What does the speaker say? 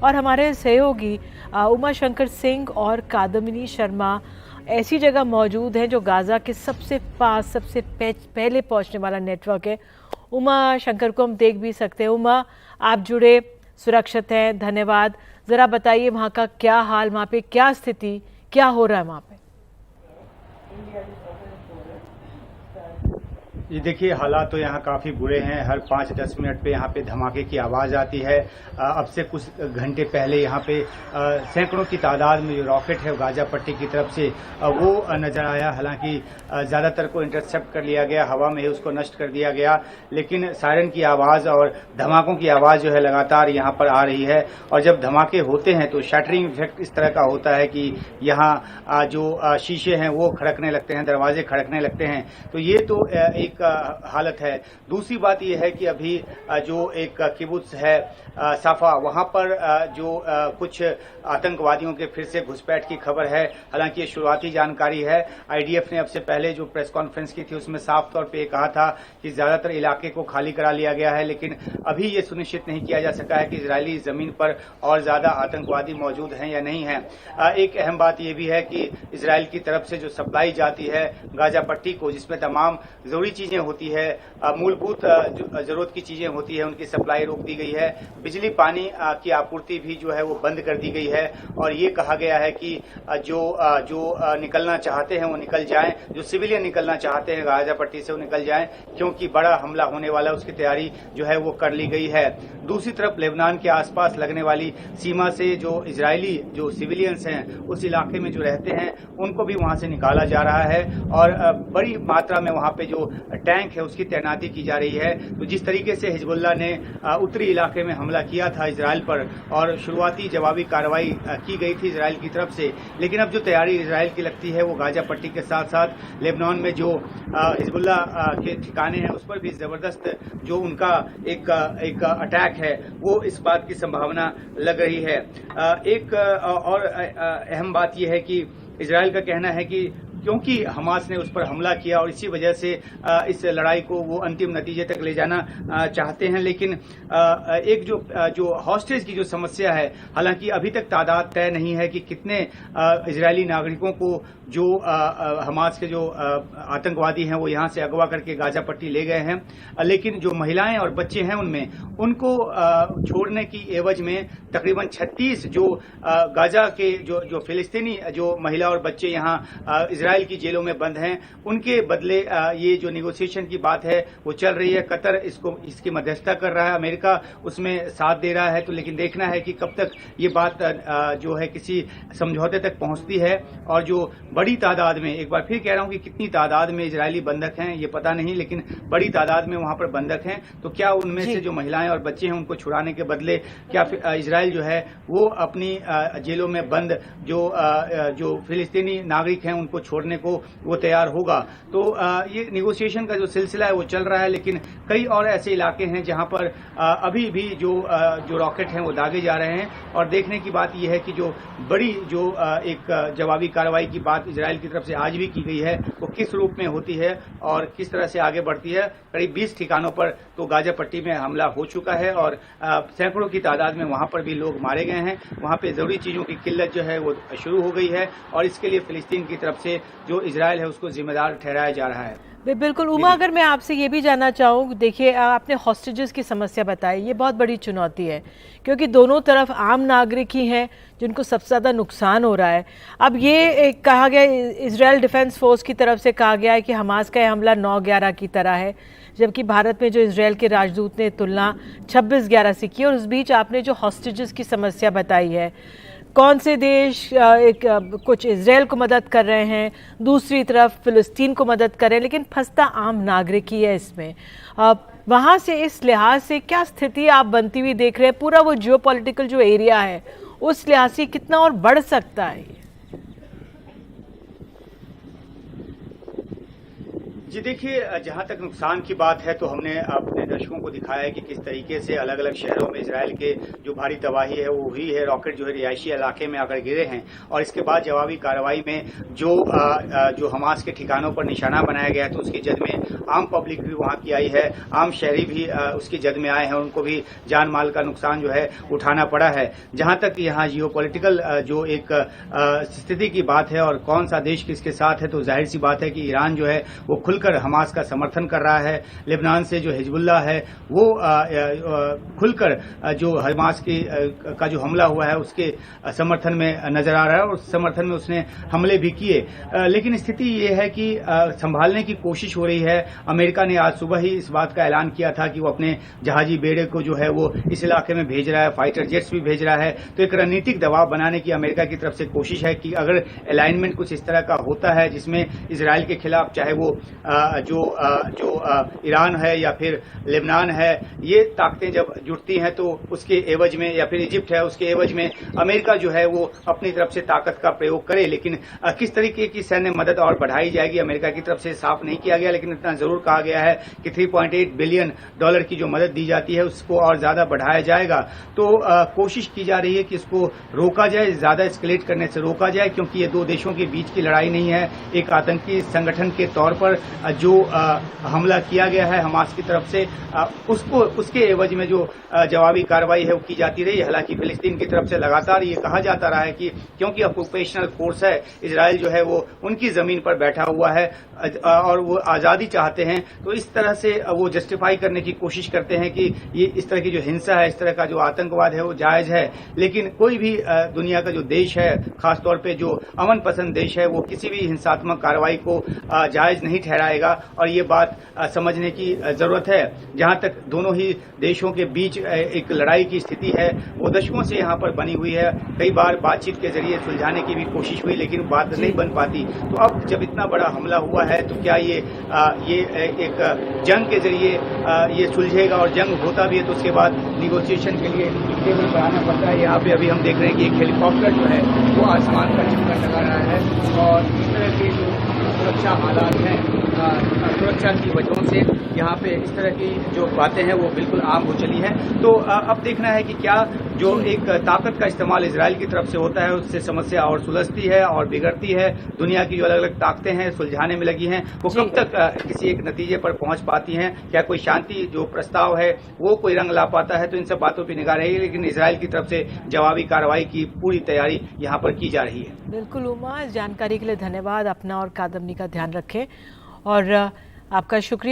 और हमारे सहयोगी उमा शंकर सिंह और कादम्बिनी शर्मा ऐसी जगह मौजूद हैं जो गाज़ा के सबसे पास सबसे पहले पहुंचने वाला नेटवर्क है। उमा शंकर को हम देख भी सकते हैं। उमा, आप जुड़े, सुरक्षित हैं, धन्यवाद। ज़रा बताइए वहाँ का क्या हाल, वहाँ पे क्या स्थिति, क्या हो रहा है वहाँ पे? ये देखिए, हालात तो यहाँ काफ़ी बुरे हैं। हर 5-10 मिनट पे यहाँ पे धमाके की आवाज़ आती है। अब से कुछ घंटे पहले यहाँ पे सैकड़ों की तादाद में जो रॉकेट है गाजा पट्टी की तरफ से वो नज़र आया। हालांकि ज़्यादातर को इंटरसेप्ट कर लिया गया, हवा में ही उसको नष्ट कर दिया गया, लेकिन सायरन की आवाज़ और धमाकों की आवाज़ जो है लगातार यहाँ पर आ रही है। और जब धमाके होते हैं तो शैटरिंग इफेक्ट इस तरह का होता है कि यहाँ जो शीशे हैं वो खड़कने लगते हैं, दरवाजे खड़कने लगते हैं। तो ये तो एक हालत है। दूसरी बात यह है कि अभी जो एक किबुत्स है साफा, वहां पर जो कुछ आतंकवादियों के फिर से घुसपैठ की खबर है। हालांकि ये शुरुआती जानकारी है। आईडीएफ ने अब से पहले जो प्रेस कॉन्फ्रेंस की थी उसमें साफ तौर पे कहा था कि ज्यादातर इलाके को खाली करा लिया गया है, लेकिन अभी ये सुनिश्चित नहीं किया जा सका है कि इजरायली जमीन पर और ज्यादा आतंकवादी मौजूद हैं या नहीं है। एक अहम बात यह भी है कि इजरायल की तरफ से जो सप्लाई जाती है गाजा पट्टी को, जिसमें तमाम जरूरी चीजें होती है, मूलभूत जरूरत की चीजें होती है, उनकी सप्लाई रोक दी गई है। बिजली पानी की आपूर्ति भी जो है वो बंद कर दी गई है। और ये कहा गया है कि जो निकलना चाहते हैं वो निकल जाएं, जो सिविलियन निकलना चाहते हैं गाजा पट्टी से वो निकल जाएं, क्योंकि बड़ा हमला होने वाला उसकी तैयारी जो है वो कर ली गई है। दूसरी तरफ लेबनान के आसपास लगने वाली सीमा से जो इजरायली जो सिविलियंस हैं उस इलाके में जो रहते हैं उनको भी वहां से निकाला जा रहा है। और बड़ी मात्रा में वहां पे जो टैंक है उसकी तैनाती की जा रही है। तो जिस तरीके से हिजबुल्लाह ने उत्तरी इलाके में हमला किया था इजरायल पर और शुरुआती जवाबी कार्रवाई की गई थी इजरायल की तरफ से, लेकिन अब जो तैयारी इजरायल की लगती है वो गाजा पट्टी के साथ साथ लेबनान में जो हिजबुल्लाह के ठिकाने हैं उस पर भी जबरदस्त जो उनका एक अटैक है वो इस बात की संभावना लग रही है। एक और अहम बात यह है कि इजरायल का कहना है कि क्योंकि हमास ने उस पर हमला किया और इसी वजह से इस लड़ाई को वो अंतिम नतीजे तक ले जाना चाहते हैं, लेकिन एक जो हॉस्टेज की जो समस्या है, हालांकि अभी तक तादाद तय नहीं है कि कितने इजरायली नागरिकों को जो हमास के जो आतंकवादी हैं वो यहां से अगवा करके गाजा पट्टी ले गए हैं, लेकिन जो महिलाएं और बच्चे हैं उनको छोड़ने की एवज में तकरीबन 36 जो गाजा के जो फिलिस्तीनी जो महिला और बच्चे यहां इजरायल की जेलों में बंद हैं उनके बदले ये जो निगोसिएशन की बात है वो चल रही है। कतर इसकी मध्यस्थता कर रहा है, अमेरिका उसमें साथ दे रहा है। तो लेकिन देखना है कि कब तक ये बात जो है किसी समझौते तक पहुंचती है। और जो बड़ी तादाद में, एक बार फिर कह रहा हूं कि कितनी तादाद में इजरायली बंधक हैं ये पता नहीं, लेकिन बड़ी तादाद में वहां पर बंधक हैं। तो क्या उनमें से जो महिलाएं और बच्चे हैं उनको छुड़ाने के बदले क्या इजरायल जो है वो अपनी जेलों में बंद जो फिलिस्तीनी नागरिक हैं उनको छोड़ने को वो तैयार होगा। तो ये निगोसिएशन का जो सिलसिला है वो चल रहा है, लेकिन कई और ऐसे इलाके हैं जहां पर अभी भी जो रॉकेट हैं वो दागे जा रहे हैं। और देखने की बात यह है कि जो बड़ी जो एक जवाबी कार्रवाई की बात इजरायल की तरफ से आज भी की गई है वो किस रूप में होती है और किस तरह से आगे बढ़ती है। करीब 20 ठिकानों पर तो गाजा पट्टी में हमला हो चुका है और सैकड़ों की तादाद में वहां पर भी लोग मारे गए हैं। वहां पे जरूरी चीजों की किल्लत जो है वो शुरू हो गई है और इसके लिए फिलिस्तीन की तरफ से जो इजरायल है उसको जिम्मेदार ठहराया जा रहा है। बिल्कुल उमा, अगर मैं आपसे ये भी जानना चाहूँ, देखिए आपने हॉस्टेजेस की समस्या बताई, ये बहुत बड़ी चुनौती है क्योंकि दोनों तरफ आम नागरिक ही हैं जिनको सबसे ज़्यादा नुकसान हो रहा है। अब ये कहा गया, इजरायल डिफेंस फोर्स की तरफ से कहा गया है कि हमास का हमला 9/11 की तरह है, जबकि भारत में जो इजरायल के राजदूत ने तुलना 26/11 से की। और उस बीच आपने जो हॉस्टेजेस की समस्या बताई है, कौन से देश कुछ इजरायल को मदद कर रहे हैं, दूसरी तरफ फिलिस्तीन को मदद कर रहे हैं, लेकिन फंसता आम नागरिक ही है इसमें। वहाँ से इस लिहाज से क्या स्थिति आप बनती हुई देख रहे हैं? पूरा वो जियोपॉलिटिकल जो एरिया है उस लिहाज से कितना और बढ़ सकता है? जी देखिए, जहाँ तक नुकसान की बात है तो हमने अपने दर्शकों को दिखाया है कि किस तरीके से अलग अलग शहरों में इजराइल के जो भारी तबाही है वो हुई है। रॉकेट जो है रिहायशी इलाके में आकर गिरे हैं और इसके बाद जवाबी कार्रवाई में जो हमास के ठिकानों पर निशाना बनाया गया तो उसकी जद में आम पब्लिक भी वहाँ की आई है, आम शहरी भी उसकी जद में आए हैं, उनको भी जान माल का नुकसान जो है उठाना पड़ा है। जहाँ तक यहाँ जियोपॉलिटिकल जो एक स्थिति की बात है और कौन सा देश किसके साथ है, तो जाहिर सी बात है कि ईरान जो है वो खुलकर हमास का समर्थन कर रहा है। लेबनान से जो हिजबुल्लाह है वो खुलकर जो हमास का जो हमला हुआ है उसके समर्थन में नजर आ रहा है और उस समर्थन में उसने हमले भी किए। लेकिन स्थिति ये है कि संभालने की कोशिश हो रही है। अमेरिका ने आज सुबह ही इस बात का ऐलान किया था कि वो अपने जहाजी बेड़े को जो है वो इस इलाके में भेज रहा है, फाइटर जेट्स भी भेज रहा है। तो एक रणनीतिक दबाव बनाने की अमेरिका की तरफ से कोशिश है कि अगर अलाइनमेंट कुछ इस तरह का होता है जिसमें इजराइल के खिलाफ चाहे वो जो ईरान है या फिर लेबनान है, ये ताकतें जब जुटती हैं तो उसके एवज में, या फिर इजिप्ट है उसके एवज में अमेरिका जो है वो अपनी तरफ से ताकत का प्रयोग करे। लेकिन किस तरीके की सैन्य मदद और बढ़ाई जाएगी अमेरिका की तरफ से साफ नहीं किया गया, लेकिन इतना जरूर कहा गया है कि $3.8 बिलियन की जो मदद दी जाती है उसको और ज्यादा बढ़ाया जाएगा। तो कोशिश की जा रही है कि इसको रोका जाए, ज्यादा एस्केलेट करने से रोका जाए, क्योंकि ये दो देशों के बीच की लड़ाई नहीं है। एक आतंकी संगठन के तौर पर जो हमला किया गया है हमास की तरफ से, उसके एवज में जो जवाबी कार्रवाई है वो की जाती रही। हालांकि फिलिस्तीन की तरफ से लगातार ये कहा जाता रहा है कि क्योंकि ऑक्यूपेशनल फोर्स है, इजराइल जो है वो उनकी जमीन पर बैठा हुआ है और वो आजादी चाहते हैं, तो इस तरह से वो जस्टिफाई करने की कोशिश करते हैं कि ये इस तरह की जो हिंसा है, इस तरह का जो आतंकवाद है वो जायज है। लेकिन कोई भी दुनिया का जो देश है, खासतौर पे जो अमन पसंद देश है, वो किसी भी हिंसात्मक कार्रवाई को जायज नहीं ठहराएगा और ये बात समझने की जरूरत है। जहां तक दोनों ही देशों के बीच एक लड़ाई की स्थिति है वो दशकों से यहाँ पर बनी हुई है। कई बार बातचीत के जरिए सुलझाने की भी कोशिश हुई लेकिन बात नहीं बन पाती। तो अब जब इतना बड़ा हमला हुआ है तो क्या ये एक जंग के जरिए ये सुलझेगा, और जंग होता भी है तो उसके बाद निगोशिएशन के लिए टेबल बढ़ाना पड़ता है। यहाँ पे अभी हम देख रहे हैं कि एक हेलीकॉप्टर जो है वो आसमान का चक्कर लगा रहा है और इस तरह के जो सुरक्षा हालात हैं, सुरक्षा की वजहों से यहाँ पे इस तरह की जो बातें हैं वो बिल्कुल आम हो चली हैं। तो अब देखना है कि क्या जो एक ताकत का इस्तेमाल इजराइल की तरफ से होता है उससे समस्या और सुलझती है और बिगड़ती है। दुनिया की जो अलग अलग ताकतें हैं सुलझाने में लगी हैं, वो कब तक किसी एक नतीजे पर पहुंच पाती हैं, क्या कोई शांति जो प्रस्ताव है वो कोई रंग ला पाता है, तो इन सब बातों पर निगाह रहेगी। लेकिन इजराइल की तरफ से जवाबी कार्रवाई की पूरी तैयारी यहाँ पर की जा रही है। बिल्कुल उमा, इस जानकारी के लिए धन्यवाद। अपना और कादम्बनी का ध्यान रखें और आपका शुक्रिया।